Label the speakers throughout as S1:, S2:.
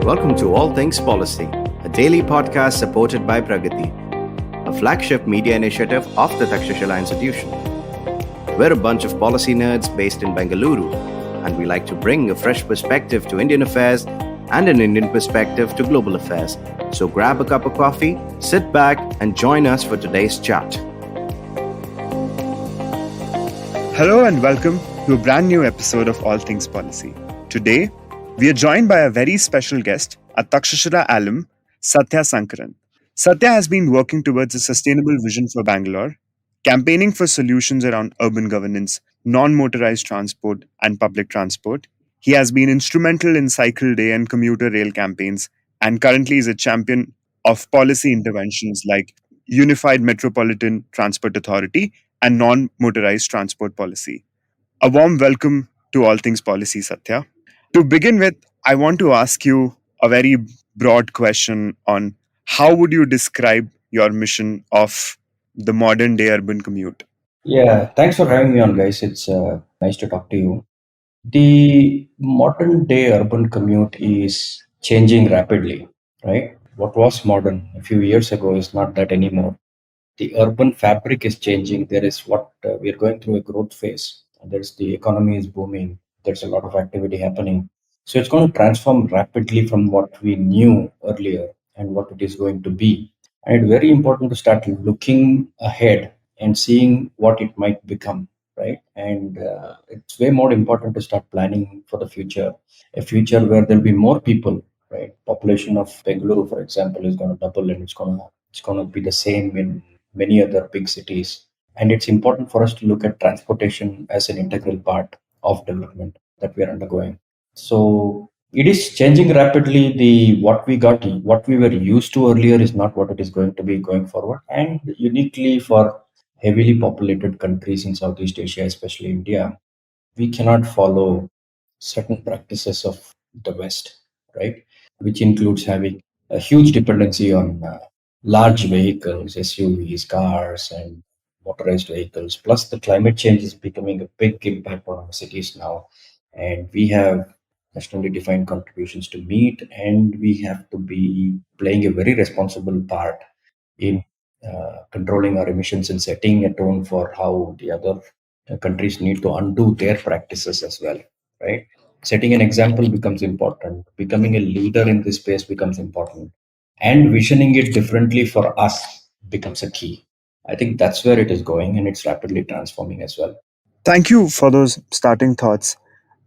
S1: Welcome to All Things Policy, a daily podcast supported by Pragati, a flagship media initiative of the Takshashila Institution. We're a bunch of policy nerds based in Bengaluru, and we like to bring a fresh perspective to Indian affairs and an Indian perspective to global affairs. So grab a cup of coffee, sit back, and join us for today's chat.
S2: Hello and welcome to a brand new episode of All Things Policy. Today, we are joined by a very special guest, a Takshashila alum, Sathya Sankaran. Sathya has been working towards a sustainable vision for Bangalore, campaigning for solutions around urban governance, non-motorized transport, and public transport. He has been instrumental in cycle day and commuter rail campaigns, and currently is a champion of policy interventions like Unified Metropolitan Transport Authority and non-motorized transport policy. A warm welcome to All Things Policy, Sathya. To begin with, I want to ask you a very broad question on how would you describe your mission of the modern day urban commute?
S3: Yeah, thanks for having me on, guys. It's nice to talk to you. The modern day urban commute is changing rapidly, right? What was modern a few years ago is not that anymore. The urban fabric is changing. There is what we are going through a growth phase. There's the economy is booming. There's a lot of activity happening. So it's going to transform rapidly from what we knew earlier and what it is going to be. And it's very important to start looking ahead and seeing what it might become, right? And it's way more important to start planning for the future, a future where there'll be more people, right? Population of Bengaluru, for example, is going to double, and it's going to be the same in many other big cities. And it's important for us to look at transportation as an integral part of development that we are undergoing. So it is changing rapidly. What we were used to earlier is not what it is going to be going forward. And uniquely for heavily populated countries in Southeast Asia, especially India, we cannot follow certain practices of the West, right? Which includes having a huge dependency on large vehicles, SUVs, cars, and motorized vehicles. Plus, the climate change is becoming a big impact on our cities now. And we have nationally defined contributions to meet, and we have to be playing a very responsible part in controlling our emissions and setting a tone for how the other countries need to undo their practices as well, right? Setting an example becomes important. Becoming a leader in this space becomes important. And visioning it differently for us becomes a key. I think that's where it is going, and it's rapidly transforming as well.
S2: Thank you for those starting thoughts.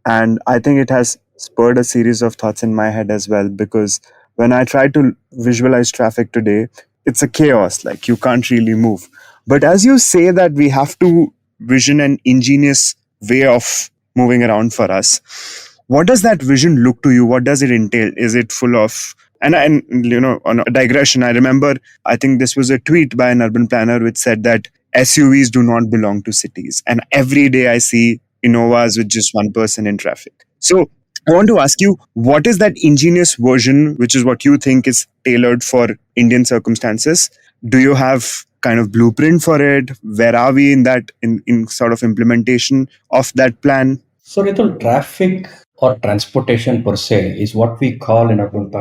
S2: And I think it has spurred a series of thoughts in my head as well, because when I try to visualize traffic today, it's a chaos, like you can't really move. But as you say that we have to vision an ingenious way of moving around for us, what does that vision look to you? What does it entail? Is it full of and on a digression, I remember, I think this was a tweet by an urban planner which said that SUVs do not belong to cities. And every day I see Innovas with just one person in traffic. So I want to ask you, what is that ingenious version, which is what you think is tailored for Indian circumstances? Do you have kind of blueprint for it? Where are we in that, in sort of implementation of that plan?
S3: So, Ritul, traffic or transportation per se is what we call in urban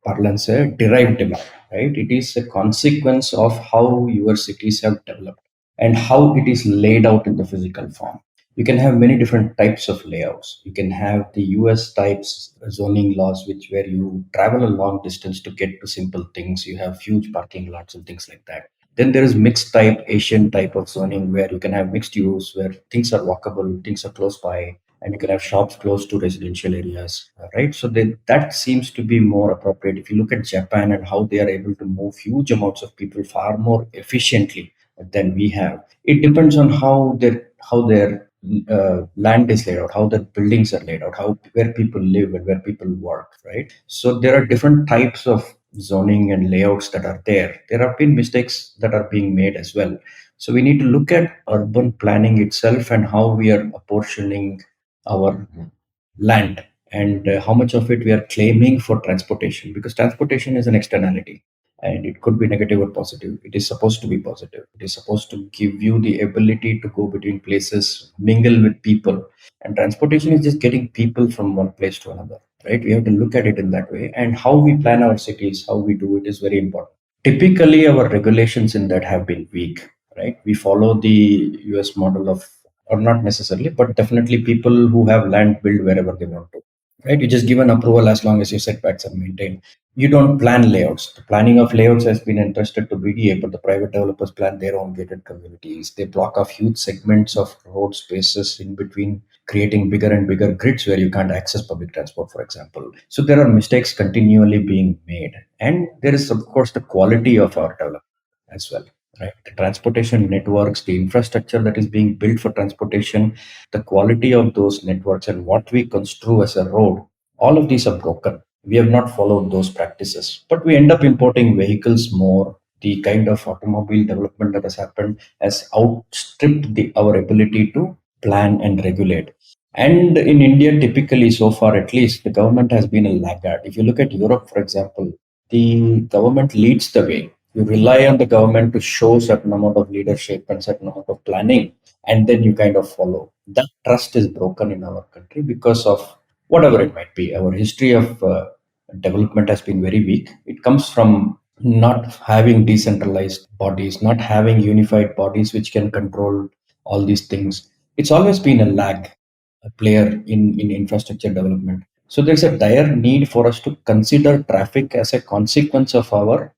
S3: parlance a derived demand, right? It is a consequence of how your cities have developed and how it is laid out in the physical form. You can have many different types of layouts. You can have the US types zoning laws, which where you travel a long distance to get to simple things. You have huge parking lots and things like that. Then there is mixed type, Asian type of zoning, where you can have mixed use, where things are walkable, things are close by, and you can have shops close to residential areas, right? So that seems to be more appropriate. If you look at Japan and how they are able to move huge amounts of people far more efficiently than we have, it depends on how their land is laid out, how their buildings are laid out, how where people live and where people work, right? So there are different types of zoning and layouts that are there. There have been mistakes that are being made as well. So we need to look at urban planning itself and how we are apportioning our land and how much of it we are claiming for transportation, because transportation is an externality. And it could be negative or positive. It is supposed to be positive. It is supposed to give you the ability to go between places, mingle with people. And transportation is just getting people from one place to another, right? We have to look at it in that way. And how we plan our cities, how we do it is very important. Typically, our regulations in that have been weak, right? We follow the US model of, or not necessarily, but definitely people who have land build wherever they want to, right? You just give an approval as long as your setbacks are maintained. You don't plan layouts. The planning of layouts has been entrusted to BDA, but the private developers plan their own gated communities. They block off huge segments of road spaces in between, creating bigger and bigger grids where you can't access public transport, for example. So there are mistakes continually being made. And there is, of course, the quality of our development as well, right? The transportation networks, the infrastructure that is being built for transportation, the quality of those networks, and what we construe as a road, all of these are broken. We have not followed those practices, but we end up importing vehicles more. The kind of automobile development that has happened has outstripped our ability to plan and regulate. And in India, typically, so far at least, the government has been a laggard. If you look at Europe, for example, the government leads the way. You rely on the government to show certain amount of leadership and certain amount of planning, and then you kind of follow. That trust is broken in our country because of whatever it might be. Our history of development has been very weak. It comes from not having decentralized bodies, not having unified bodies which can control all these things. It's always been a lag, a player in infrastructure development. So there's a dire need for us to consider traffic as a consequence of our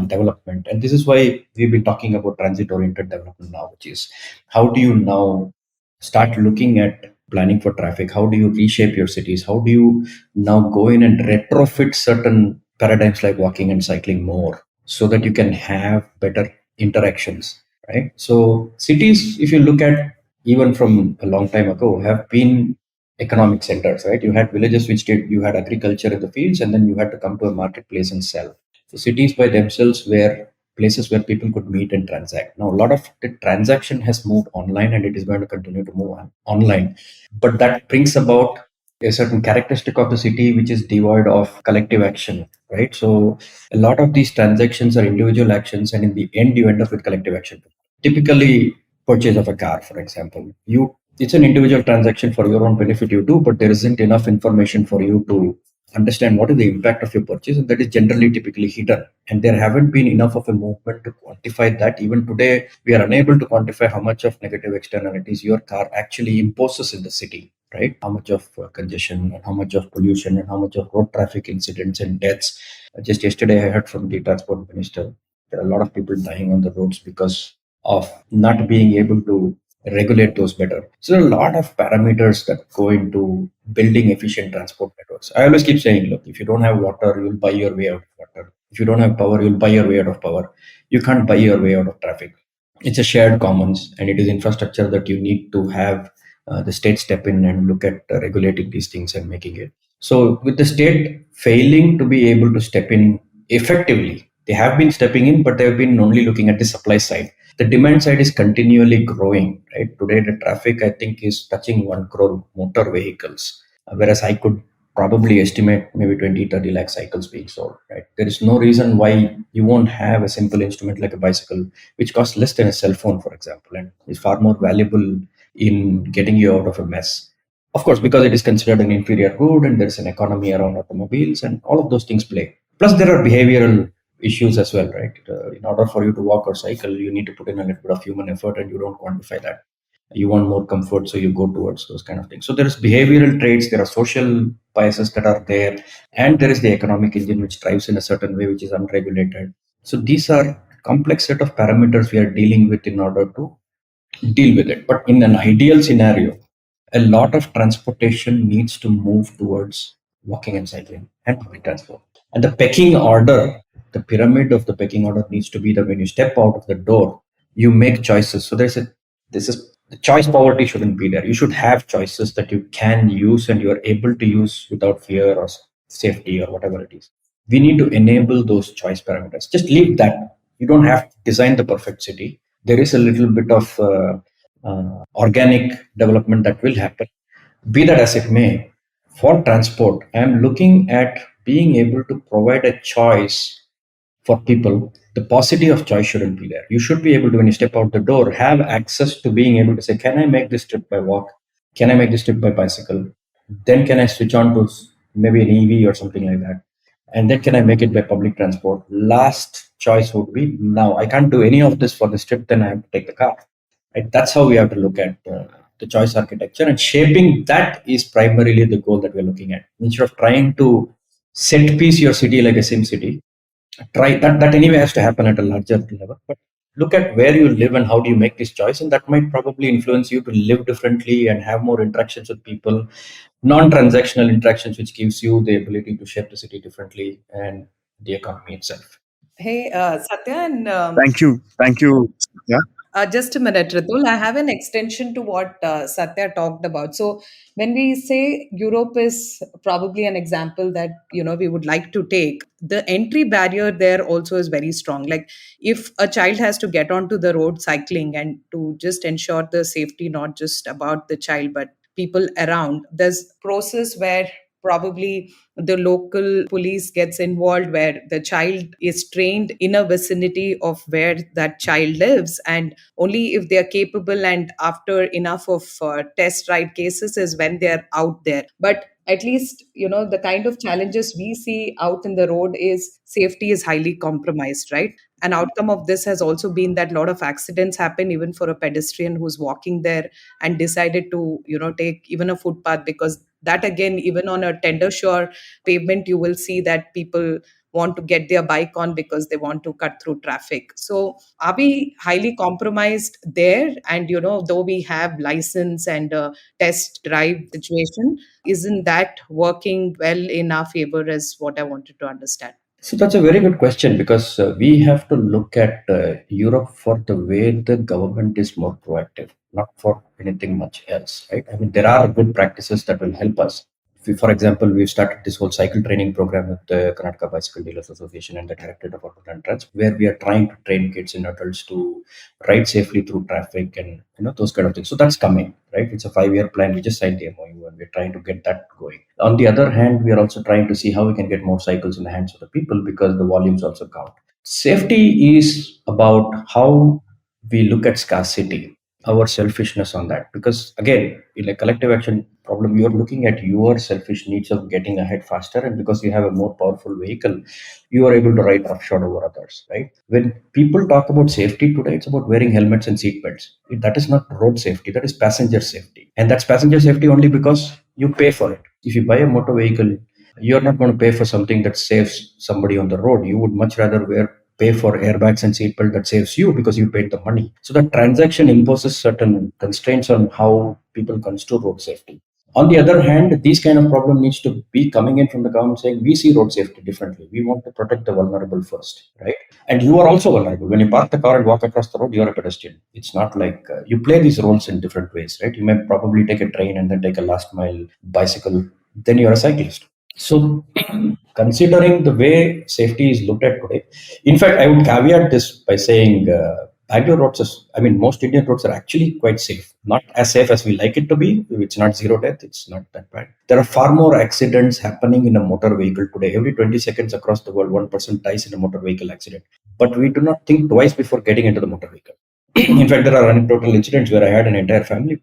S3: development. And this is why we've been talking about transit oriented development now, which is how do you now start looking at planning for traffic? How do you reshape your cities? How do you now go in and retrofit certain paradigms like walking and cycling more so that you can have better interactions, right? So cities, if you look at even from a long time ago, have been economic centers, right? You had villages which did, you had agriculture in the fields, and then you had to come to a marketplace and sell. So cities by themselves were places where people could meet and transact. Now, a lot of the transaction has moved online, and it is going to continue to move online. But that brings about a certain characteristic of the city which is devoid of collective action, right? So a lot of these transactions are individual actions, and in the end, you end up with collective action. Typically, purchase of a car, for example, it's an individual transaction for your own benefit you do, but there isn't enough information for you to understand what is the impact of your purchase, and that is generally typically hidden. And there haven't been enough of a movement to quantify that. Even today, we are unable to quantify how much of negative externalities your car actually imposes in the city, right? How much of congestion, and how much of pollution, and how much of road traffic incidents and deaths. Just yesterday, I heard from the transport minister there are a lot of people dying on the roads because of not being able to regulate those better. So there are a lot of parameters that go into building efficient transport networks. I always keep saying, look, if you don't have water, you'll buy your way out of water. If you don't have power, you'll buy your way out of power. You can't buy your way out of traffic. It's a shared commons, and it is infrastructure that you need to have the state step in and look at regulating these things and making it. So with the state failing to be able to step in effectively, they have been stepping in, but they've been only looking at the supply side. The demand side is continually growing, right? Today, the traffic, I think, is touching 1 crore motor vehicles, whereas I could probably estimate maybe 20, 30 lakh cycles being sold, right? There is no reason why you won't have a simple instrument like a bicycle, which costs less than a cell phone, for example, and is far more valuable in getting you out of a mess. Of course, because it is considered an inferior good, and there's an economy around automobiles, and all of those things play. Plus, there are behavioral issues as well, right? In order for you to walk or cycle, you need to put in a little bit of human effort, and you don't quantify that. You want more comfort, so you go towards those kind of things. So there is behavioral traits, there are social biases that are there, and there is the economic engine which drives in a certain way, which is unregulated. So these are complex set of parameters we are dealing with in order to deal with it. But in an ideal scenario, a lot of transportation needs to move towards walking and cycling and public transport. And the pecking order, the pyramid of the pecking order needs to be that when you step out of the door, you make choices. So this is the choice poverty shouldn't be there. You should have choices that you can use and you are able to use without fear or safety or whatever it is. We need to enable those choice parameters. Just leave that. You don't have to design the perfect city. There is a little bit of organic development that will happen. Be that as it may, for transport, I am looking at being able to provide a choice for people, the paucity of choice shouldn't be there. You should be able to, when you step out the door, have access to being able to say, can I make this trip by walk? Can I make this trip by bicycle? Then can I switch on to maybe an EV or something like that? And then can I make it by public transport? Last choice would be, now I can't do any of this for this trip, then I have to take the car. Right? That's how we have to look at the choice architecture, and shaping that is primarily the goal that we're looking at. Instead of trying to set piece your city like a sim city, try that anyway has to happen at a larger level, but look at where you live and how do you make this choice, and that might probably influence you to live differently and have more interactions with people, non-transactional interactions, which gives you the ability to shape the city differently and the economy itself.
S4: Hey, Satya, and
S2: Thank you. Thank you. Yeah.
S4: just a minute, Ritul. I have an extension to what Satya talked about. So, when we say Europe is probably an example that we would like to take, the entry barrier there also is very strong. Like, if a child has to get onto the road cycling and to just ensure the safety, not just about the child but people around, there's process where probably the local police gets involved, where the child is trained in a vicinity of where that child lives, and only if they are capable and after enough of test ride cases is when they're out there. But at least the kind of challenges we see out in the road is safety is highly compromised, right? An outcome of this has also been that a lot of accidents happen even for a pedestrian who's walking there and decided to take even a footpath, because that again, even on a tender shore pavement, you will see that people want to get their bike on because they want to cut through traffic. So are we highly compromised there? And though we have license and test drive situation, isn't that working well in our favor, is what I wanted to understand.
S3: So that's a very good question, because we have to look at Europe for the way the government is more proactive, not for anything much else, right? I mean, there are good practices that will help us. For example, we've started this whole cycle training program with the Karnataka Bicycle Dealers Association and the Directorate of Urban Transport, where we are trying to train kids and adults to ride safely through traffic and those kind of things. So that's coming, right? It's a 5-year plan. We just signed the MOU and we're trying to get that going. On the other hand, we are also trying to see how we can get more cycles in the hands of the people, because the volumes also count. Safety is about how we look at scarcity, our selfishness on that. Because again, in a collective action problem, you are looking at your selfish needs of getting ahead faster, and because you have a more powerful vehicle, you are able to ride roughshod over others, right? When people talk about safety today, it's about wearing helmets and seat belts. That is not road safety, that is passenger safety. And that's passenger safety only because you pay for it. If you buy a motor vehicle, you're not going to pay for something that saves somebody on the road. You would much rather pay for airbags and seatbelt that saves you because you paid the money. So that transaction imposes certain constraints on how people construe road safety. On the other hand, these kind of problem needs to be coming in from the government saying, we see road safety differently. We want to protect the vulnerable first, right? And you are also vulnerable. When you park the car and walk across the road, you're a pedestrian. It's not like you play these roles in different ways, right? You may probably take a train and then take a last mile bicycle, then you're a cyclist. So, considering the way safety is looked at today, in fact, I would caveat this by saying Bangalore roads, most Indian roads are actually quite safe. Not as safe as we like it to be. It's not zero death. It's not that bad. There are far more accidents happening in a motor vehicle today. Every 20 seconds across the world, one person dies in a motor vehicle accident. But we do not think twice before getting into the motor vehicle. In fact, there are anecdotal incidents where I had an entire family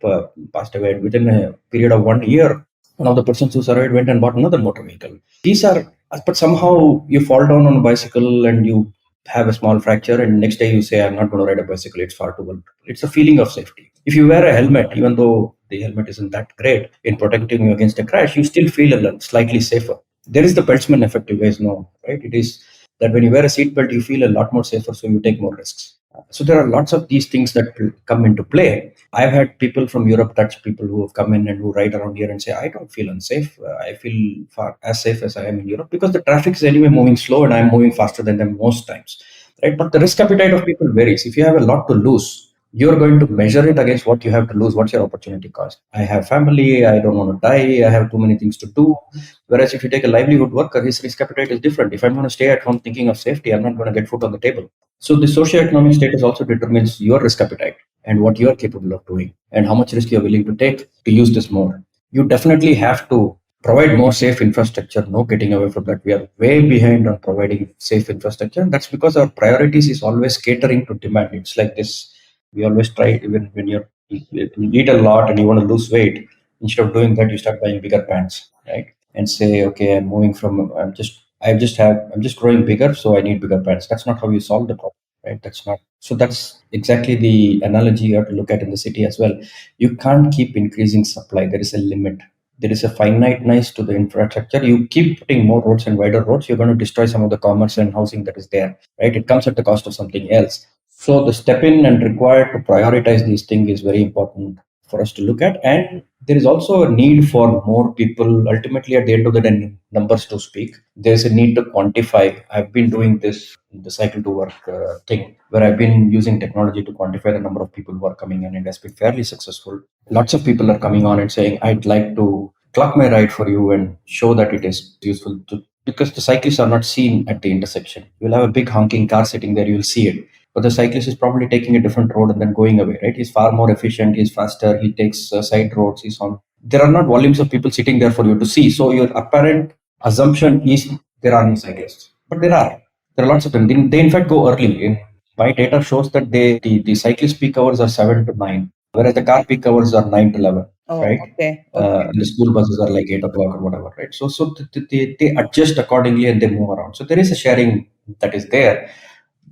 S3: passed away within a period of 1 year. One of the persons who survived went and bought another motor vehicle. These are, but somehow you fall down on a bicycle and you have a small fracture, and next day you say, I'm not going to ride a bicycle, it's far too vulnerable. It's a feeling of safety. If you wear a helmet, even though the helmet isn't that great in protecting you against a crash, you still feel a little slightly safer. There is the Peltzman effect, you guys know, right? It is that when you wear a seatbelt, you feel a lot more safer, so you take more risks. So there are lots of these things that will come into play. I've had people from Europe touch people who have come in and who ride around here and say, I don't feel unsafe. I feel far as safe as I am in Europe, because the traffic is anyway moving slow and I'm moving faster than them most times. Right? But the risk appetite of people varies. If you have a lot to lose, you're going to measure it against what you have to lose. What's your opportunity cost? I have family. I don't want to die. I have too many things to do. Whereas if you take a livelihood worker, his risk appetite is different. If I'm going to stay at home thinking of safety, I'm not going to get food on the table. So the socioeconomic status also determines your risk appetite and what you're capable of doing and how much risk you're willing to take to use this more. You definitely have to provide more safe infrastructure. No getting away from that. We are way behind on providing safe infrastructure. And that's because our priorities is always catering to demand. It's like this. We always try, even when you eat a lot and you want to lose weight, instead of doing that, you start buying bigger pants, right? And say, okay, I'm just growing bigger, so I need bigger pants. That's not how you solve the problem, right? That's not. So that's exactly the analogy you have to look at in the city as well. You can't keep increasing supply. There is a limit. There is a finiteness to the infrastructure. You keep putting more roads and wider roads, you're going to destroy some of the commerce and housing that is there, right? It comes at the cost of something else. So the step in and required to prioritize these things is very important for us to look at. And there is also a need for more people. Ultimately, at the end of the day, numbers to speak. There's a need to quantify. I've been doing this, the cycle to work thing, where I've been using technology to quantify the number of people who are coming in, and it has been fairly successful. Lots of people are coming on and saying, I'd like to clock my ride for you and show that it is useful to, because the cyclists are not seen at the intersection. You'll have a big honking car sitting there, you'll see it. But the cyclist is probably taking a different road and then going away, right? He's far more efficient, he's faster, he takes side roads, he's on. There are not volumes of people sitting there for you to see. So your apparent assumption is there are no cyclists. But there are. There are lots of them. They in fact go early. My data shows that the cyclist peak hours are 7 to 9, whereas the car peak hours are 9 to 11,
S4: Oh,
S3: right?
S4: okay. Okay.
S3: And the school buses are like 8 o'clock or whatever, right? They adjust accordingly and they move around. So there is a sharing that is there.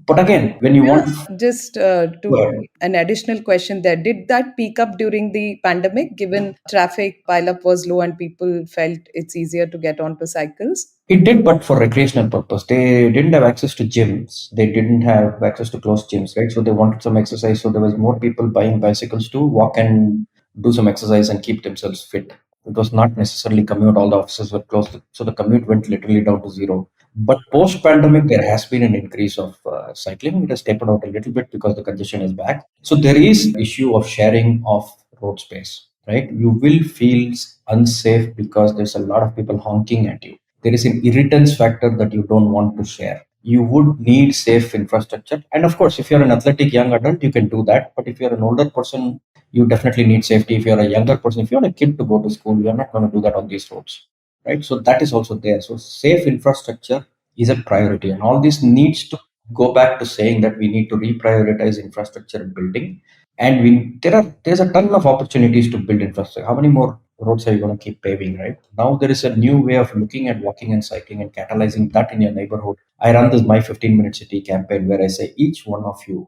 S3: But again, when you want,
S4: Just
S3: well,
S4: to an additional question there, did that peak up during the pandemic, given traffic pileup was low and people felt it's easier to get onto cycles?
S3: it did, but for recreational purpose. They didn't have access to gyms. They didn't have access to closed gyms, right? So they wanted some exercise. So there was more people buying bicycles to walk and do some exercise and keep themselves fit. It was not necessarily commute. All the offices were closed, so the commute went literally down to zero. But post-pandemic, there has been an increase of cycling. It has tapered out a little bit because the congestion is back. So there is issue of sharing of road space, right? You will feel unsafe because there's a lot of people honking at you. There is an irritance factor that you don't want to share. You would need safe infrastructure. And of course, if you're an athletic young adult, you can do that. But if you're an older person, you definitely need safety. If you're a younger person, if you're a kid to go to school, you're not going to do that on these roads, right? So that is also there. So safe infrastructure is a priority. And all this needs to go back to saying that we need to reprioritize infrastructure and building. And there's a ton of opportunities to build infrastructure. How many more roads are you going to keep paving, right? Now there is a new way of looking at walking and cycling and catalyzing that in your neighborhood. I run this My 15-Minute City campaign where I say each one of you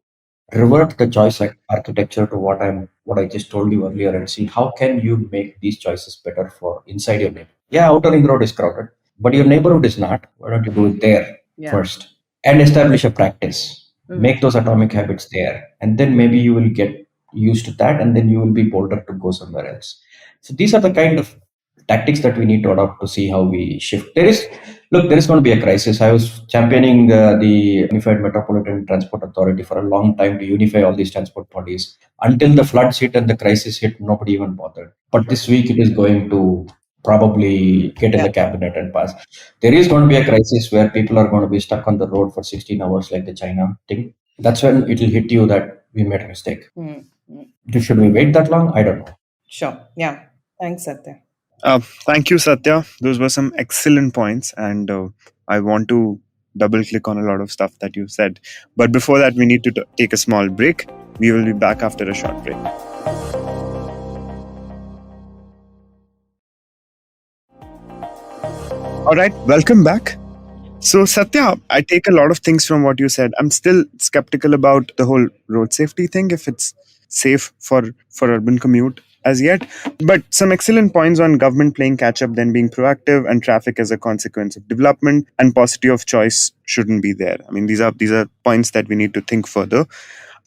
S3: revert the choice architecture to what I just told you earlier and see how can you make these choices better for inside your neighborhood. Yeah, outer ring road is crowded, but your neighborhood is not. Why don't you do it there first and establish a practice? Make those atomic habits there, and then maybe you will get used to that, and then you will be bolder to go somewhere else. So these are the kind of tactics that we need to adopt to see how we shift. There is going to be a crisis. I was championing the Unified Metropolitan Transport Authority for a long time to unify all these transport bodies. Until the floods hit and the crisis hit, nobody even bothered. But this week it is going to probably get in the cabinet and pass. There is going to be a crisis where people are going to be stuck on the road for 16 hours like the China thing. That's when it will hit you that we made a mistake. Should we wait that long? I don't know.
S4: Sure. Yeah. Thanks, Satya.
S2: Thank you, Satya. Those were some excellent points, and I want to double click on a lot of stuff that you said. But before that, we need to take a small break. We will be back after a short break. All right, welcome back. So, Satya, I take a lot of things from what you said. I'm still skeptical about the whole road safety thing, if it's safe for urban commute as yet. But some excellent points on government playing catch up, then being proactive, and traffic as a consequence of development, and paucity of choice shouldn't be there. I mean, these are points that we need to think further.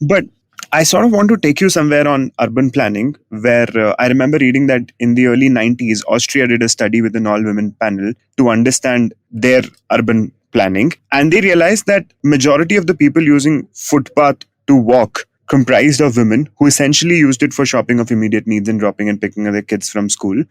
S2: But I sort of want to take you somewhere on urban planning, where I remember reading that in the early 90s, Austria did a study with an all-women panel to understand their urban planning. And they realized that majority of the people using footpath to walk comprised of women who essentially used it for shopping of immediate needs and dropping and picking up their kids from school.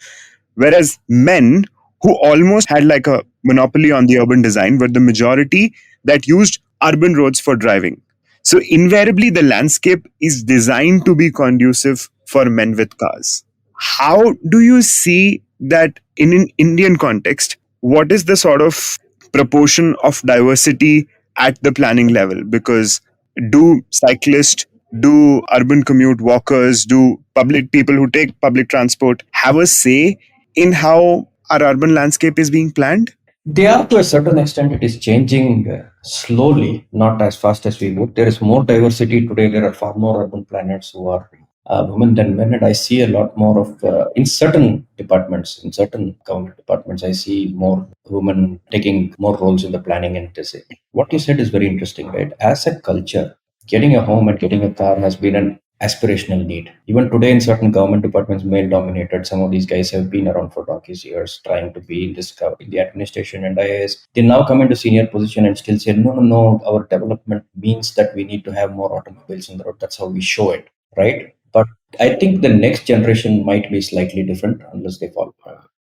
S2: Whereas men, who almost had like a monopoly on the urban design, were the majority that used urban roads for driving. So invariably, the landscape is designed to be conducive for men with cars. How do you see that in an Indian context, what is the sort of proportion of diversity at the planning level? Because do cyclists, do urban commute walkers, do public people who take public transport have a say in how our urban landscape is being planned?
S3: They are to a certain extent. It is changing slowly, not as fast as we would. There is more diversity today. There are far more urban planners who are women than men, and I see a lot more of in certain departments, in certain government departments. I see more women taking more roles in the planning and design. What you said is very interesting, right? As a culture, getting a home and getting a car has been an aspirational need. Even today, in certain government departments, male dominated, some of these guys have been around for donkey's years trying to be in this in the administration and IAS. They now come into senior position and still say, no, no, no, our development means that we need to have more automobiles on the road. That's how we show it, right? But I think the next generation might be slightly different unless they fall.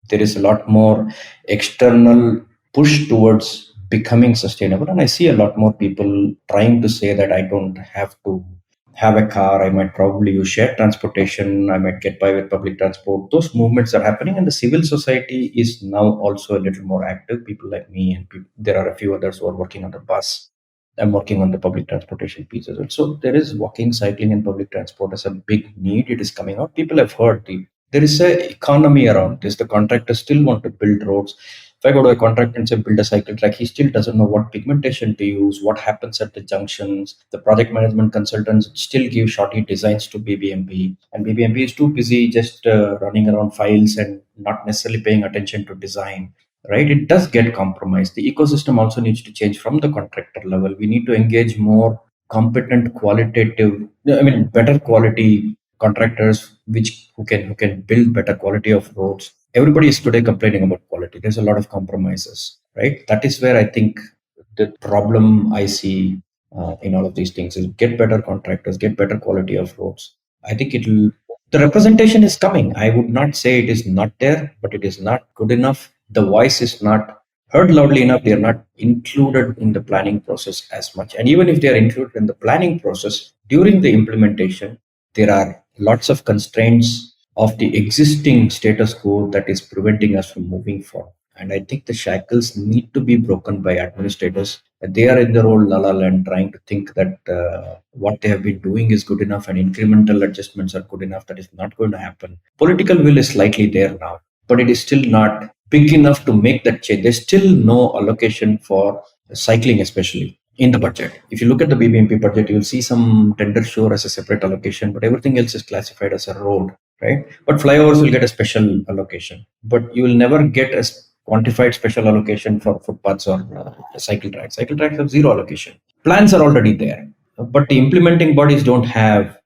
S3: There is a lot more external push towards becoming sustainable, and I see a lot more people trying to say that I don't have to have a car. I might probably use shared transportation. I might get by with public transport. Those movements are happening, and the civil society is now also a little more active. People like me and there are a few others who are working on the bus. I'm working on the public transportation piece as well. So there is walking, cycling, and public transport as a big need. It is coming out. People have heard there is a economy around this. The contractors still want to build roads. If I go to a contractor and say build a cycle track, he still doesn't know what pigmentation to use, what happens at the junctions. The project management consultants still give shoddy designs to BBMP, and BBMP is too busy just running around files and not necessarily paying attention to design. Right? It does get compromised. The ecosystem also needs to change from the contractor level. We need to engage more competent, qualitative, I mean, better quality contractors, which who can build better quality of roads. Everybody is today complaining about quality. There's a lot of compromises, right? That is where I think the problem I see in all of these things is get better contractors, get better quality of roads. I think it'll the representation is coming. I would not say it is not there, but it is not good enough. The voice is not heard loudly enough. They are not included in the planning process as much. And even if they are included in the planning process, during the implementation, there are lots of constraints of the existing status quo that is preventing us from moving forward. And I think the shackles need to be broken by administrators. They are in their old la la land trying to think that what they have been doing is good enough and incremental adjustments are good enough. That is not going to happen. Political will is slightly there now, but it is still not big enough to make that change. There's still no allocation for cycling, especially in the budget. If you look at the BBMP budget, you'll see some tender sure as a separate allocation, but everything else is classified as a road, right? But flyovers will get a special allocation, but you will never get a quantified special allocation for footpaths or cycle tracks. Cycle tracks have zero allocation. Plans are already there, but the implementing bodies don't have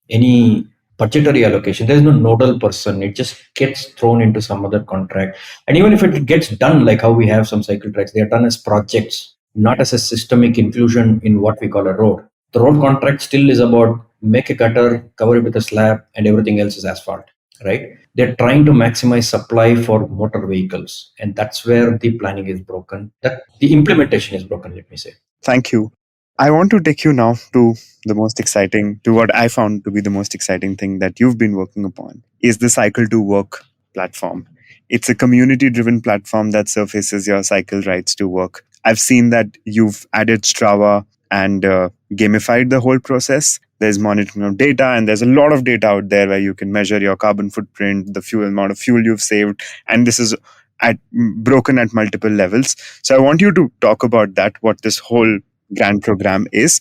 S3: any budgetary allocation. There's no nodal person. It just gets thrown into some other contract. And even if it gets done, like how we have some cycle tracks, they are done as projects, not as a systemic inclusion in what we call a road. The road contract still is about make a gutter, cover it with a slab, and everything else is asphalt, right? They're trying to maximize supply for motor vehicles, and that's where the planning is broken. That the implementation is broken. Let me say.
S2: Thank you. I want to take you now to to what I found to be the most exciting thing that you've been working upon is the Cycle to Work platform. It's a community driven platform that surfaces your cycle rides to work. I've seen that you've added Strava and gamified the whole process. There's monitoring of data, and there's a lot of data out there where you can measure your carbon footprint, the fuel amount of fuel you've saved, and this is broken at multiple levels. So I want you to talk about that, what this whole grand program is.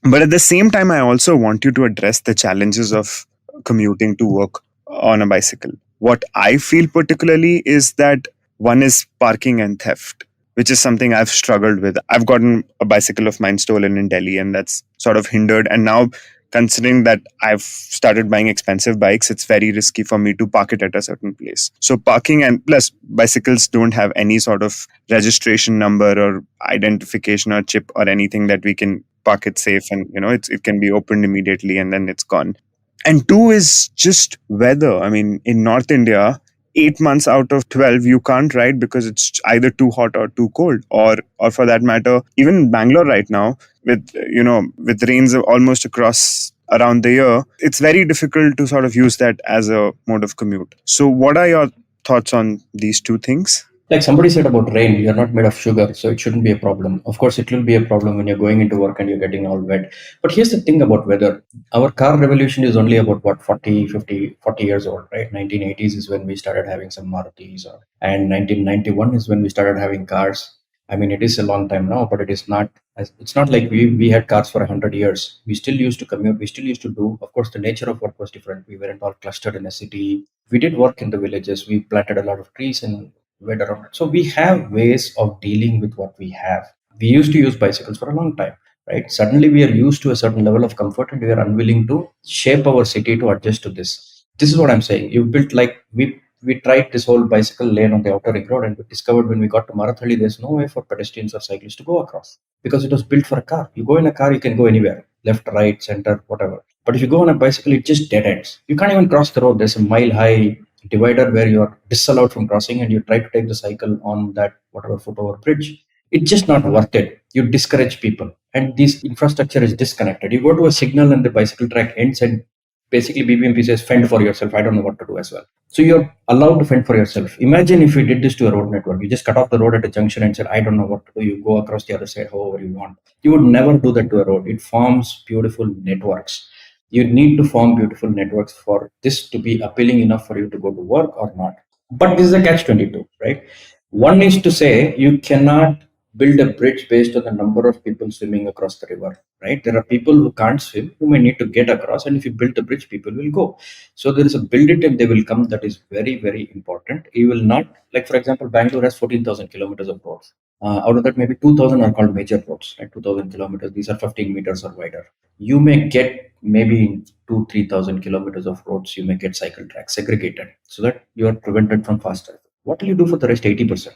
S2: But at the same time, I also want you to address the challenges of commuting to work on a bicycle. What I feel particularly is that one is parking and theft, which is something I've struggled with. I've gotten a bicycle of mine stolen in Delhi, and that's sort of hindered. And now, considering that I've started buying expensive bikes, it's very risky for me to park it at a certain place. So parking, and plus bicycles don't have any sort of registration number or identification or chip or anything that we can park it safe, and it can be opened immediately and then it's gone. And two is just weather. I mean, in North India, 8 months out of 12 you can't ride because it's either too hot or too cold, or for that matter, even in Bangalore right now, with rains almost across around the year, it's very difficult to sort of use that as a mode of commute. So what are your thoughts on these two things?
S3: Like somebody said about rain, you're not made of sugar, so it shouldn't be a problem. Of course, it will be a problem when you're going into work and you're getting all wet. But here's the thing about weather. Our car revolution is only about what, 40, 50, 40 years old, right? 1980s is when we started having some Marutis, and 1991 is when we started having cars. I mean, it is a long time now, but it is not. It's not like we had cars for 100 years. We still used to commute. We still used to do. Of course, the nature of work was different. We weren't all clustered in a city. We did work in the villages. We planted a lot of trees and went around it. So we have ways of dealing with what we have. We used to use bicycles for a long time, right? Suddenly we are used to a certain level of comfort and we are unwilling to shape our city to adjust to this. This is what I'm saying. You built like we tried this whole bicycle lane on the outer ring road and we discovered when we got to Marathali, there's no way for pedestrians or cyclists to go across because it was built for a car. You go in a car, you can go anywhere, left, right, center, whatever. But if you go on a bicycle, it just dead ends. You can't even cross the road. There's a mile high divider where you're disallowed from crossing and you try to take the cycle on that whatever foot over bridge. It's just not worth it. You discourage people and this infrastructure is disconnected. You go to a signal and the bicycle track ends and basically BBMP says fend for yourself. I don't know what to do as well. So you're allowed to fend for yourself. Imagine if we did this to a road network. You just cut off the road at a junction and said, I don't know what to do. You go across the other side however you want. You would never do that to a road. It forms beautiful networks. You need to form beautiful networks for this to be appealing enough for you to go to work or not. But this is a catch 22, right? One is to say you cannot build a bridge based on the number of people swimming across the river, right? There are people who can't swim who may need to get across, and if you build the bridge, people will go. So there is a build it and they will come that is very, very important. You will not, like for example, Bangalore has 14,000 kilometers of roads. Out of that, maybe 2,000 are called major roads, like 2,000 kilometers. These are 15 meters or wider. You may get maybe in 3,000 kilometers of roads, you may get cycle tracks segregated so that you are prevented from fast traffic. What will you do for the rest 80%?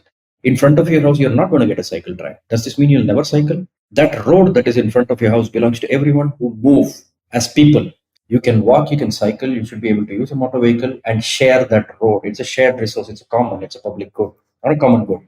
S3: In front of your house, you're not going to get a cycle track. Does this mean you'll never cycle? That road that is in front of your house belongs to everyone who move as people. You can walk, you can cycle, you should be able to use a motor vehicle and share that road. It's a shared resource, it's a common, it's a public good, not a common good.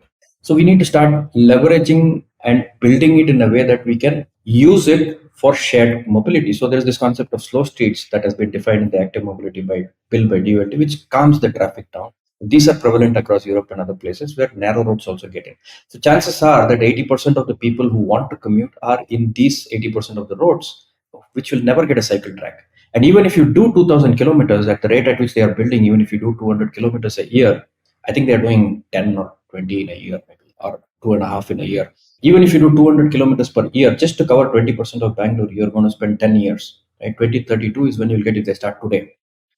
S3: So we need to start leveraging and building it in a way that we can use it for shared mobility. So there's this concept of slow streets that has been defined in the active mobility bill by DOT, which calms the traffic down. These are prevalent across Europe and other places where narrow roads also get in. So chances are that 80% of the people who want to commute are in these 80% of the roads, which will never get a cycle track. And even if you do 2,000 kilometers at the rate at which they are building, even if you do 200 kilometers a year, I think they're doing 10 or 20 in a year, maybe, or 2.5 in a year. Even if you do 200 kilometers per year, just to cover 20% of Bangalore, you're going to spend 10 years. Right? 2032 is when you'll get if they start today.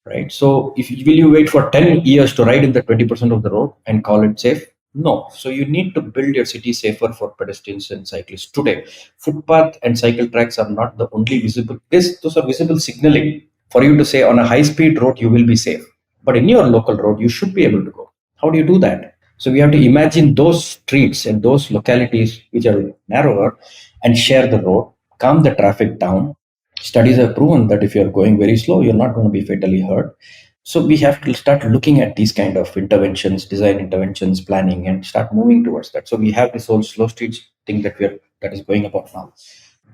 S3: Right? So will you wait for 10 years to ride in the 20% of the road and call it safe? No. So you need to build your city safer for pedestrians and cyclists today. Footpath and cycle tracks are not the only visible. Those are visible signaling for you to say on a high-speed road you will be safe. But in your local road, you should be able to go. How do you do that? So we have to imagine those streets and those localities which are narrower and share the road, calm the traffic down. Studies have proven that if you're going very slow, you're not going to be fatally hurt. So we have to start looking at these kind of interventions, design interventions, planning, and start moving towards that. So we have this whole slow streets thing that is going about now.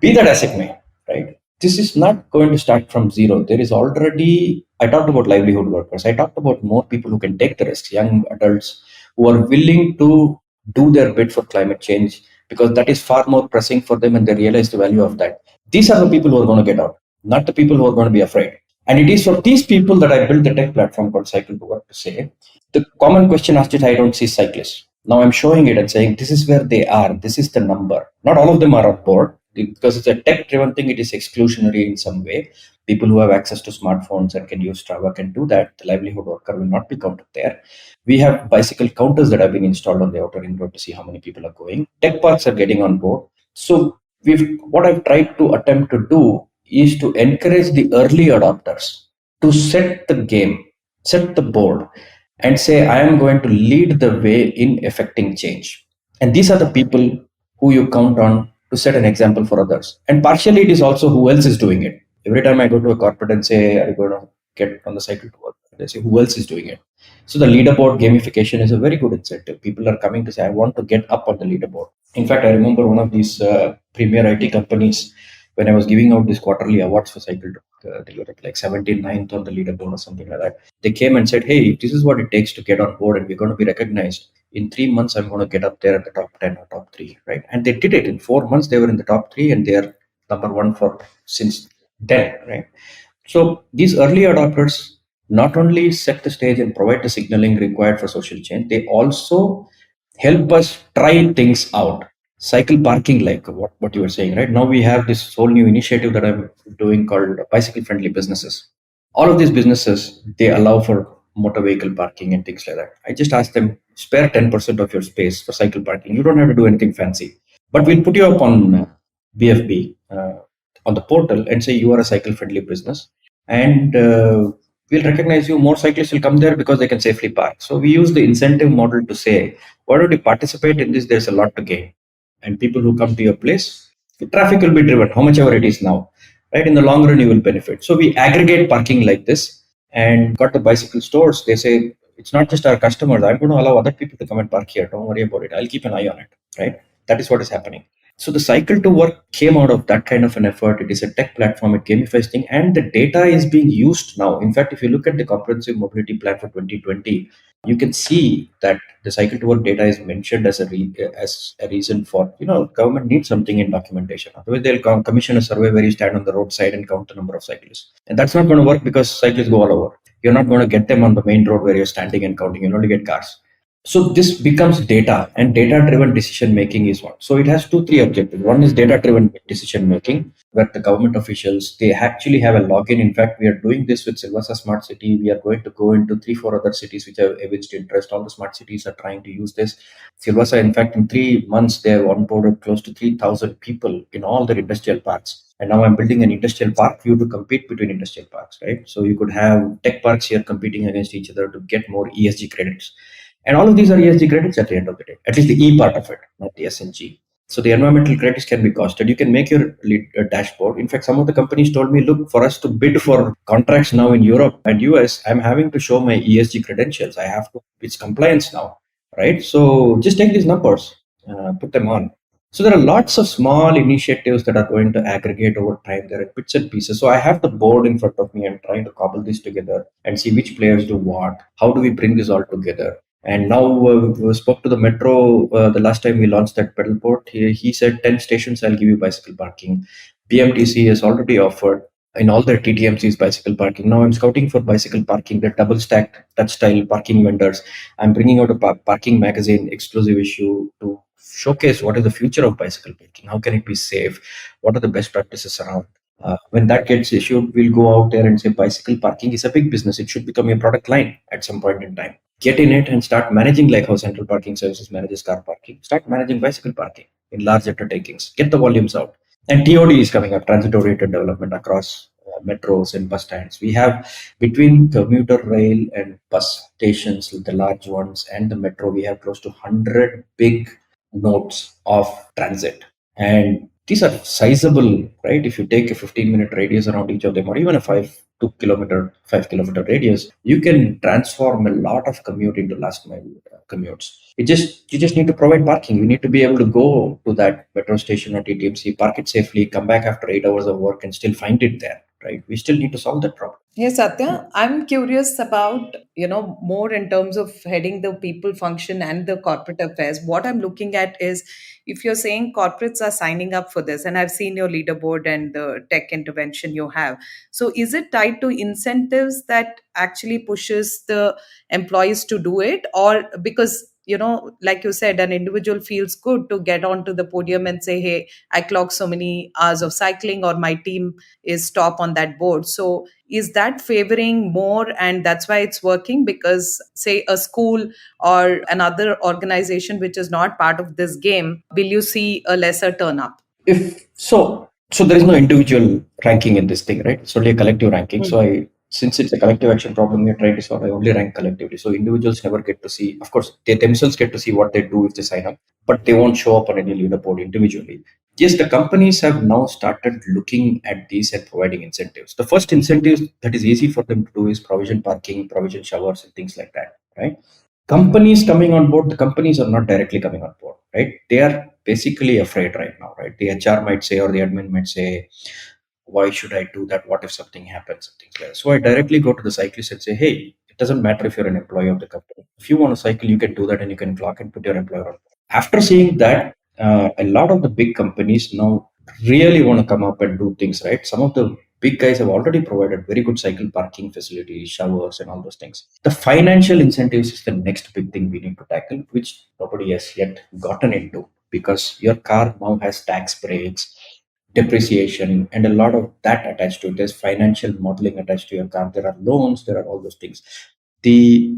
S3: Be that as it may, right? This is not going to start from zero. There is already, I talked about livelihood workers. I talked about more people who can take the risks, young adults who are willing to do their bit for climate change because that is far more pressing for them and they realize the value of that. These are the people who are going to get out, not the people who are going to be afraid. And it is for these people that I built the tech platform called Cycle to Work to say, the common question asked is, I don't see cyclists. Now I'm showing it and saying, this is where they are. This is the number. Not all of them are on board because it's a tech driven thing. It is exclusionary in some way. People who have access to smartphones and can use Strava can do that. The livelihood worker will not be counted there. We have bicycle counters that have been installed on the outer ring road to see how many people are going. Tech parks are getting on board. So what I've tried to attempt to do is to encourage the early adopters to set the game, set the board, and say, I am going to lead the way in effecting change. And these are the people who you count on to set an example for others. And partially it is also who else is doing it. Every time I go to a corporate and say, are you going to get on the cycle to work? They say, who else is doing it? So the leaderboard gamification is a very good incentive. People are coming to say, I want to get up on the leaderboard. In fact, I remember one of these premier IT companies when I was giving out these quarterly awards for cycle they were at like 79th on the leaderboard or something like that. They came and said, hey, if this is what it takes to get on board and we're going to be recognized, in 3 months, I'm going to get up there at the top 10 or top three, right? And they did it in 4 months. They were in the top three and they're number one for since then, right? So these early adopters not only set the stage and provide the signaling required for social change, they also help us try things out. Cycle parking, like what you were saying, right? Now we have this whole new initiative that I'm doing called bicycle friendly businesses. All of these businesses, they allow for motor vehicle parking and things like that. I just ask them, spare 10% of your space for cycle parking. You don't have to do anything fancy, but we'll put you up on BFB on the portal and say you are a cycle friendly business, and we'll recognize you. More cyclists will come there because they can safely park. So we use the incentive model to say, why don't you participate in this? There's a lot to gain, and people who come to your place, the traffic will be driven how much ever it is now, right? In the long run you will benefit. So we aggregate parking like this, and got the bicycle stores. They say, it's not just our customers, I'm going to allow other people to come and park here, don't worry about it, I'll keep an eye on it, right? That is what is happening. So the cycle to work came out of that kind of an effort. It is a tech platform, it gamifies thing, and the data is being used now. In fact, if you look at the comprehensive mobility plan for 2020, you can see that the cycle to work data is mentioned as as a reason for, government needs something in documentation. Otherwise, they'll commission a survey where you stand on the roadside and count the number of cyclists, and that's not going to work because cyclists go all over. You're not going to get them on the main road where you're standing and counting. You'll only get cars. So this becomes data, and data-driven decision making is one. So it has 2, 3 objectives. One is data-driven decision making, where the government officials, they actually have a login. In fact, we are doing this with Silvassa Smart City. We are going to go into 3, 4 other cities which have evinced interest. All the smart cities are trying to use this. Silvassa, in fact, in 3 months, they have onboarded close to 3,000 people in all their industrial parks. And now I'm building an industrial park for you to compete between industrial parks, right? So you could have tech parks here competing against each other to get more ESG credits. And all of these are ESG credits at the end of the day, at least the E part of it, not the S and G. So the environmental credits can be costed. You can make your dashboard. In fact, some of the companies told me, look, for us to bid for contracts now in Europe and US, I'm having to show my ESG credentials. I have to, it's compliance now, right? So just take these numbers, put them on. So there are lots of small initiatives that are going to aggregate over time. There are bits and pieces. So I have the board in front of me and trying to cobble this together and see which players do what. How do we bring this all together? And now we spoke to the metro the last time we launched that pedal port. He said 10 stations, I'll give you bicycle parking. BMTC has already offered in all their TTMCs bicycle parking. Now I'm scouting for bicycle parking, the double stacked touch style parking vendors. I'm bringing out a parking magazine exclusive issue to showcase what is the future of bicycle parking. How can it be safe? What are the best practices around? When that gets issued, we'll go out there and say bicycle parking is a big business. It should become a product line at some point in time. Get in it and start managing like how Central Parking Services manages car parking. Start managing bicycle parking in large undertakings. Get the volumes out. And TOD is coming up, transit-oriented development across metros and bus stands. We have between commuter rail and bus stations, the large ones, and the metro, we have close to 100 big nodes of transit. And these are sizable, right? If you take a 15-minute radius around each of them, or even a 5 kilometer radius, you can transform a lot of commute into last mile commutes. You just need to provide parking. You need to be able to go to that metro station or TTMC, park it safely, come back after 8 hours of work and still find it there, right? We still need to solve that problem.
S4: Yes, Satya, I'm curious about, more in terms of heading the people function and the corporate affairs. What I'm looking at is if you're saying corporates are signing up for this, and I've seen your leaderboard and the tech intervention you have. So is it tied to incentives that actually pushes the employees to do it? Or because, like you said, an individual feels good to get onto the podium and say, hey, I clocked so many hours of cycling, or my team is top on that board. So is that favoring more, and that's why it's working? Because say a school or another organization which is not part of this game, will you see a lesser turn up?
S3: If so there is no individual ranking in this thing, right? It's only a collective ranking. So since it's a collective action problem we're trying to solve, I only rank collectively. So individuals never get to see, of course they themselves get to see what they do if they sign up, but they won't show up on any leaderboard individually. Yes, the companies have now started looking at these and providing incentives. The first incentive that is easy for them to do is provision parking, provision showers and things like that, right? Companies coming on board, the companies are not directly coming on board, right? They are basically afraid right now, right? The HR might say, or the admin might say, why should I do that? What if something happens? And things like that. So I directly go to the cyclist and say, hey, it doesn't matter if you're an employee of the company. If you want to cycle, you can do that and you can clock and put your employer on. After seeing that, a lot of the big companies now really want to come up and do things, right? Some of the big guys have already provided very good cycle parking facilities, showers, and all those things. The financial incentives is the next big thing we need to tackle, which nobody has yet gotten into, because your car now has tax breaks, depreciation, and a lot of that attached to it. There's financial modeling attached to your car. There are loans, there are all those things. The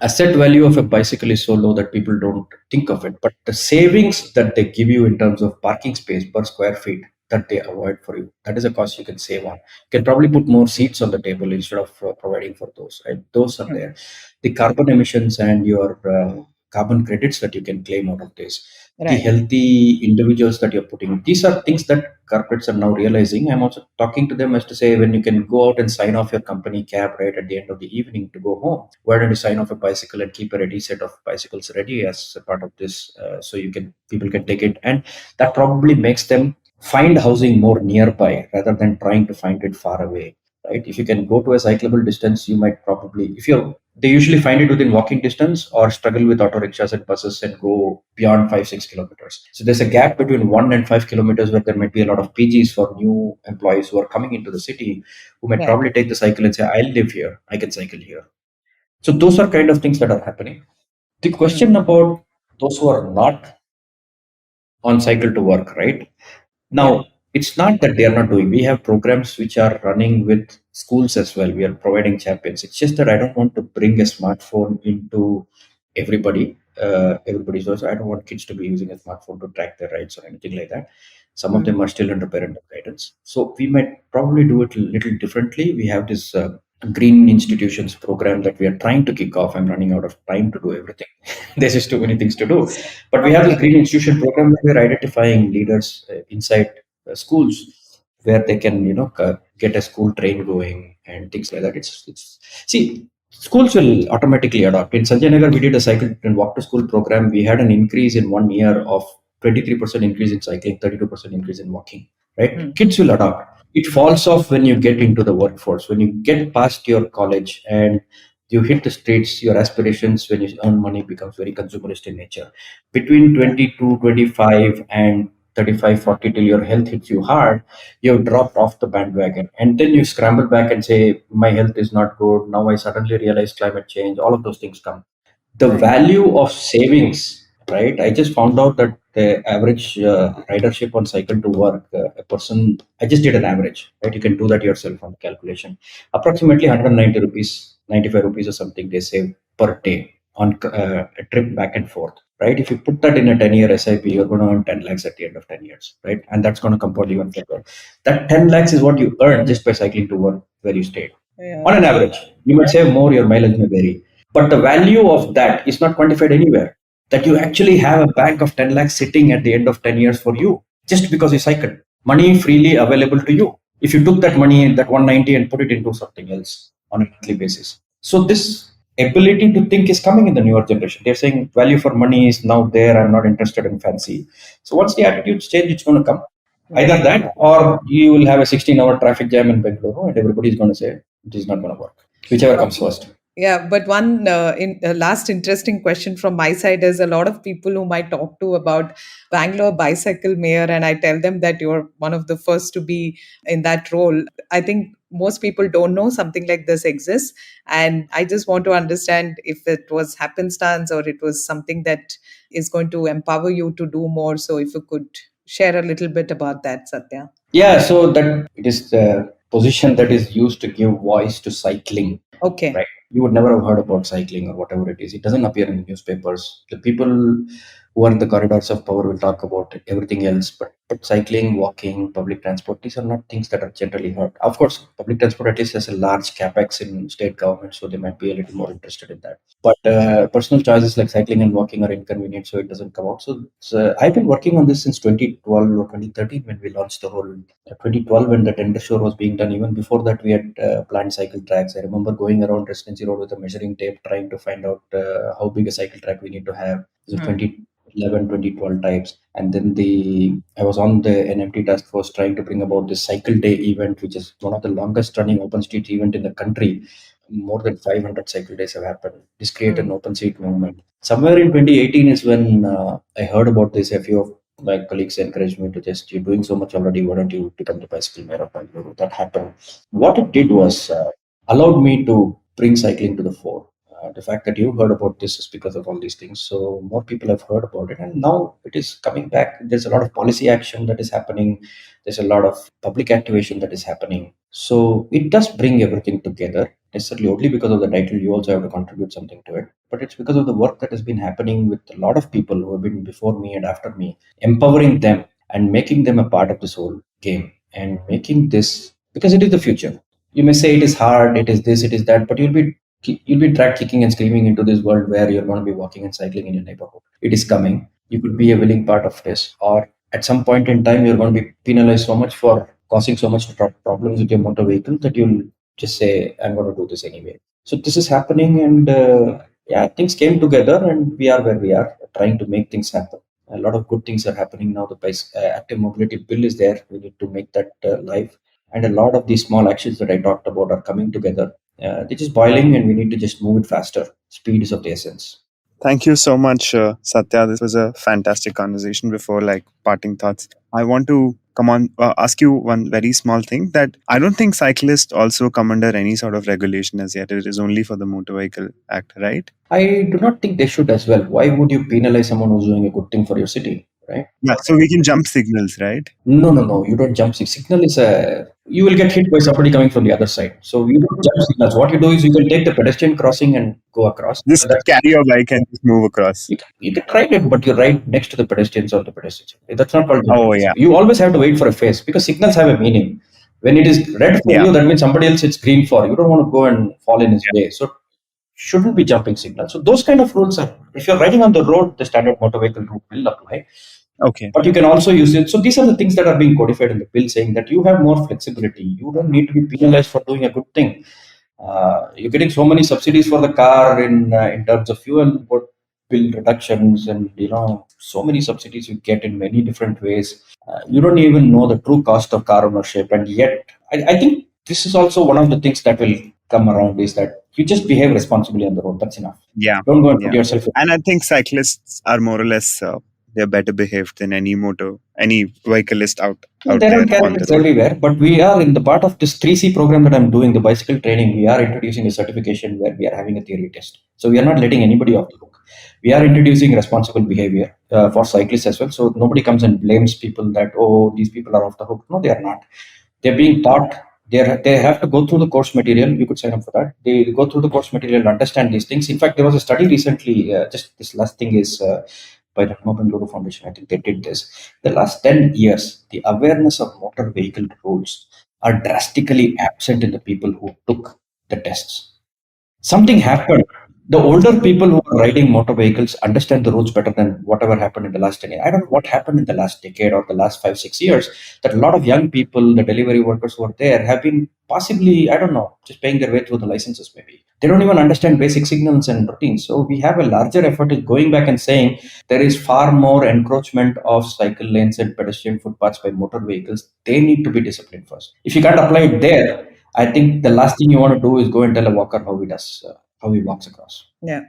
S3: asset value of a bicycle is so low that people don't think of it, but the savings that they give you in terms of parking space per square feet that they avoid for you, that is a cost you can save on. You can probably put more seats on the table instead of providing for those, right? Those are there. The carbon emissions and your carbon credits that you can claim out of this, the
S4: Right.
S3: healthy individuals that you're putting, these are things that corporates are now realizing. I'm also talking to them as to say, when you can go out and sign off your company cab right at the end of the evening to go home, why don't you sign off a bicycle and keep a ready set of bicycles ready as a part of this, so you can, people can take it, and that probably makes them find housing more nearby rather than trying to find it far away, right? If you can go to a cyclable distance, you might probably, if you're, they usually find it within walking distance or struggle with auto rickshaws and buses and go beyond 5-6 kilometers. So there's a gap between 1 and 5 kilometers where there might be a lot of PGs for new employees who are coming into the city, who might
S4: Right.
S3: probably take the cycle and say, I'll live here, I can cycle here. So those are kind of things that are happening. The
S4: Hmm.
S3: question about those who are not on cycle to work, right?
S4: Yeah.
S3: Now, it's not that they are not doing. We have programs which are running with schools as well. We are providing champions. It's just that I don't want to bring a smartphone into everybody's house. I don't want kids to be using a smartphone to track their rides or anything like that. Some of
S4: Hmm.
S3: them are still under parental guidance. So we might probably do it a little differently. We have this green institutions program that we are trying to kick off. I'm running out of time to do everything. There's just too many things to do. But we have this
S4: Okay.
S3: green institution program where we're identifying leaders inside schools where they can, get a school train going and things like that. It's see, schools will automatically adopt. In Sanjay Nagar, we did a cycle and walk to school program. We had an increase in 1 year of 23% increase in cycling, 32% increase in walking. Right?
S4: Hmm.
S3: Kids will adopt. It falls off when you get into the workforce. When you get past your college and you hit the streets, your aspirations when you earn money becomes very consumerist in nature. Between
S4: Yeah.
S3: 22, 25 and 35, 40 till your health hits you hard, you've dropped off the bandwagon. And then you scramble back and say, my health is not good. Now I suddenly realize climate change, all of those things come. The
S4: Right.
S3: value of savings, right? I just found out that the average ridership on cycle to work, a person, I just did an average, right? You can do that yourself on the calculation. Approximately 190 rupees, 95 rupees or something they save per day on a trip back and forth, right? If you put that in a 10-year SIP, you're going to earn 10 lakhs at the end of 10 years, right? And that's going to compound even further. That 10 lakhs is what you earn just by cycling to work where you stayed.
S4: Yeah.
S3: On an average, you might save more, your mileage may vary, but the value of that is not quantified anywhere. That you actually have a bank of 10 lakhs sitting at the end of 10 years for you just because you cycled. Money freely available to you. If you took that money, that 190, and put it into something else on a monthly basis. So, this ability to think is coming in the newer generation. They're saying value for money is now there. I'm not interested in fancy. So, once the attitudes change, it's going to come. Either
S4: Right.
S3: that or you will have a 16-hour traffic jam in Bengaluru and everybody's going to say it is not going to work. Whichever comes first.
S4: Yeah, but one last interesting question from my side is a lot of people whom I talk to about Bangalore bicycle mayor, and I tell them that you're one of the first to be in that role. I think most people don't know something like this exists, and I just want to understand if it was happenstance or it was something that is going to empower you to do more. So, if you could share a little bit about that, Satya.
S3: Yeah, so that it is the position that is used to give voice to cycling,
S4: Okay.
S3: right? You would never have heard about cycling or whatever it is. It doesn't appear in the newspapers. The people who are in the corridors of power will talk about everything else, but But cycling, walking, public transport, these are not things that are generally heard. Of course, public transport at least has a large capex in state government, so they might be a little more interested in that. But personal choices like cycling and walking are inconvenient, so it doesn't come out. So I've been working on this since 2012 or 2013 when we launched the whole 2012 when the tender show was being done. Even before that, we had planned cycle tracks. I remember going around Residency Road with a measuring tape trying to find out how big a cycle track we need to have. So 2011, 2012 types. And then I was on the NMT task force trying to bring about this cycle day event, which is one of the longest running open street event in the country. More than 500 cycle days have happened. This created an open street movement. Somewhere in 2018 is when I heard about this. A few of my colleagues encouraged me to just, you're doing so much already, why don't you become the bicycle mayor of Bangalore? That happened. What it did was allowed me to bring cycling to the fore. The fact that you heard about this is because of all these things. So more people have heard about it, and now it is coming back. There's a lot of policy action that is happening. There's a lot of public activation that is happening. So it does bring everything together. Necessarily only because of the title, you also have to contribute something to it. But it's because of the work that has been happening with a lot of people who have been before me and after me, empowering them and making them a part of this whole game and making this, because it is the future. You may say it is hard, it is this, it is that, but you'll be dragged kicking and screaming into this world where you're going to be walking and cycling in your neighborhood. It is coming. You could be a willing part of this, or at some point in time, you're going to be penalized so much for causing so much problems with your motor vehicle that you'll just say, I'm going to do this anyway. So this is happening, and yeah, things came together, and we are where we are, trying to make things happen. A lot of good things are happening now. The active mobility bill is there. We need to make that live, and a lot of these small actions that I talked about are coming together. They're just boiling, and we need to just move it faster. Speed is of the essence.
S2: Thank you so much, Satya. This was a fantastic conversation. Before parting thoughts, I want to ask you one very small thing, that I don't think cyclists also come under any sort of regulation as yet. It is only for the Motor Vehicle Act, right?
S3: I do not think they should as well. Why would you penalize someone who's doing a good thing for your city, right?
S2: Yeah, so we can jump signals, right?
S3: No. You don't jump. Signal is you will get hit by somebody coming from the other side. So you don't jump signals. What you do is you can take the pedestrian crossing and go across.
S2: Just carry your bike and just move across.
S3: You can try it, but you're right next to the pedestrians or the pedestrians. That's not called jumping.
S2: Oh, yeah.
S3: You always have to wait for a phase because signals have a meaning. When it is red for you, that means somebody else it's green for. You don't want to go and fall in his way. So shouldn't be jumping signals. So those kind of rules are, if you're riding on the road, the standard motor vehicle rule will apply.
S2: Okay.
S3: But you can also use it. So these are the things that are being codified in the bill, saying that you have more flexibility. You don't need to be penalized for doing a good thing. You're getting so many subsidies for the car in terms of fuel bill reductions, and so many subsidies you get in many different ways. You don't even know the true cost of car ownership, and yet I think this is also one of the things that will come around, is that you just behave responsibly on the road. That's enough.
S2: Yeah.
S3: Don't go and put yourself in.
S2: And I think cyclists are more or less they're better behaved than any vehicleist out
S3: there are candidates everywhere, but we are in the part of this 3C program that I'm doing, the bicycle training. We are introducing a certification where we are having a theory test. So we are not letting anybody off the hook. We are introducing responsible behavior for cyclists as well. So nobody comes and blames people that, oh, these people are off the hook. No, they are not. They're being taught. They have to go through the course material. You could sign up for that. They go through the course material, understand these things. In fact, there was a study recently. Just this last thing is by the Bengaluru Foundation. I think they did this. The last 10 years, the awareness of motor vehicle rules are drastically absent in the people who took the tests. Something happened. The older people who are riding motor vehicles understand the rules better than whatever happened in the last 10 years. I don't know what happened in the last decade or the last 5-6 years, that a lot of young people, the delivery workers who are there, have been possibly, I don't know, just paying their way through the licenses maybe. They don't even understand basic signals and routines. So we have a larger effort in going back and saying there is far more encroachment of cycle lanes and pedestrian footpaths by motor vehicles. They need to be disciplined first. If you can't apply it there, I think the last thing you want to do is go and tell a walker how he does. How he walks across.
S4: Yeah.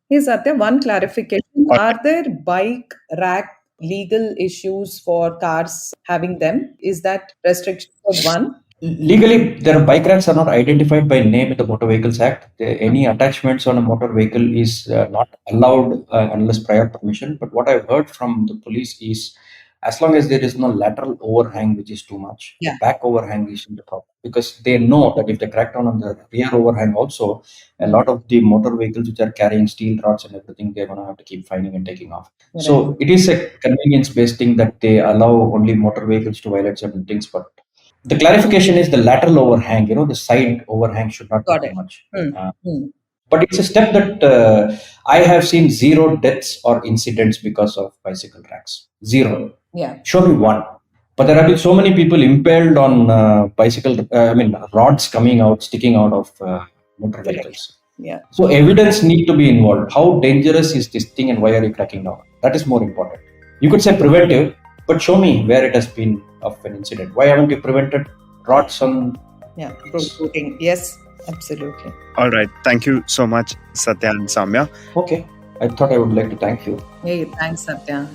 S4: Hey, Satya, one clarification. Are there bike rack legal issues for cars having them? Is that restriction of one?
S3: Legally, their bike racks are not identified by name in the Motor Vehicles Act. Any attachments on a motor vehicle is not allowed unless prior permission. But what I've heard from the police is as long as there is no lateral overhang which is too much, the back overhang isn't the problem, because they know that if they crack down on the rear overhang also, a lot of the motor vehicles which are carrying steel rods and everything, they're going to have to keep finding and taking off.
S4: Right.
S3: So it is a convenience based thing that they allow only motor vehicles to violate certain things, but the clarification is the lateral overhang, the side overhang should not be too much. But it's a step that I have seen zero deaths or incidents because of bicycle racks. Zero.
S4: Yeah.
S3: Show me one. But there have been so many people impaled on rods sticking out of motor vehicles.
S4: Yeah.
S3: So evidence need to be involved. How dangerous is this thing and why are you cracking down? That is more important. You could say preventive, but show me where it has been of an incident. Why haven't you prevented rods on?
S4: Yeah, road. Yes, absolutely.
S2: All right. Thank you so much, Sathya and Sowmya.
S3: Okay. I thought I would like to thank you.
S4: Hey, thanks, Sathya.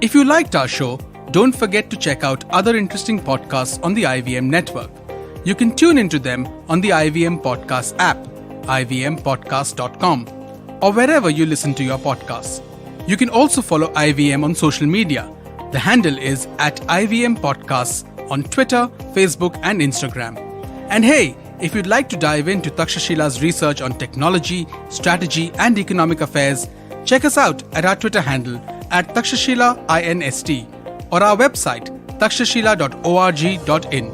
S5: If you liked our show, don't forget to check out other interesting podcasts on the IVM network. You can tune into them on the IVM Podcast app, ivmpodcast.com, or wherever you listen to your podcasts. You can also follow IVM on social media. The handle is @IVM Podcasts on Twitter, Facebook, and Instagram. And hey, if you'd like to dive into Takshashila's research on technology, strategy, and economic affairs, check us out at our Twitter handle @TakshashilaINST or our website takshashila.org.in.